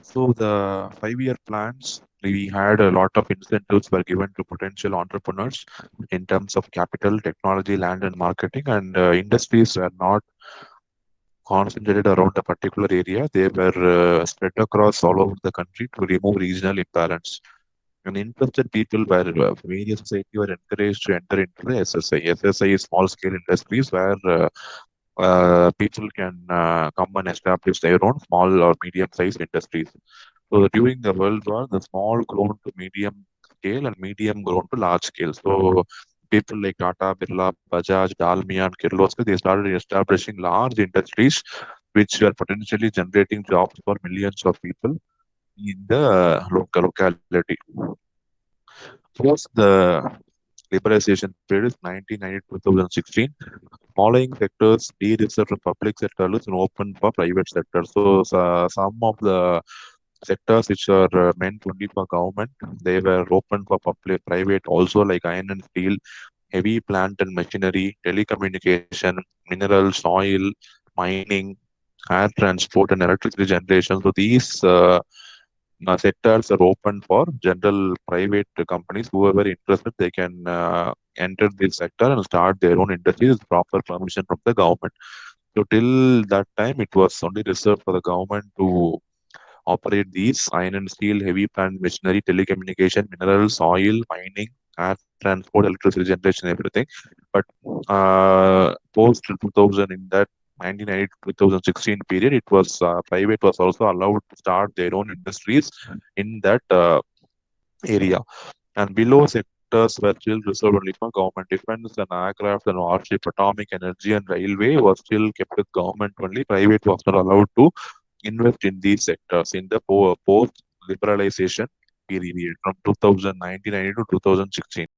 So the 5-year plans, we had a lot of incentives were given to potential entrepreneurs in terms of capital, technology, land, and marketing. And industries were not concentrated around a particular area. They were spread across all over the country to remove regional imbalance. And interested people were various society were encouraged to enter into the SSI. SSI is small scale industries where people can come and establish their own small or medium sized industries. So during the World War, the small grown to medium scale and medium grown to large scale. So people like Tata, Birla, Bajaj, Dalmia, and Kirloskar, they started establishing large industries which were potentially generating jobs for millions of people in the local locality. First, the liberalization period is 1990 to 2016. Following sectors de-reserved from public sector and open for private sector. So some of the sectors which are meant only for government, they were open for public, private also, like iron and steel, heavy plant and machinery, telecommunication, minerals, oil, mining, air transport, and electricity generation. So these sectors are open for general private companies. Whoever interested, they can enter this sector and start their own industry with proper permission from the government. So till that time, it was only reserved for the government to operate these iron and steel, heavy plant machinery, telecommunication, minerals, oil, mining, air transport, electricity generation, everything. But post 2000, in that 1990 to 2016 period, it was private was also allowed to start their own industries in that area. And below sectors were still reserved only for government. Defense and aircraft and warship, atomic energy and railway was still kept with government only. Private was not allowed to invest in these sectors in the post liberalization period from 2019 to 2016.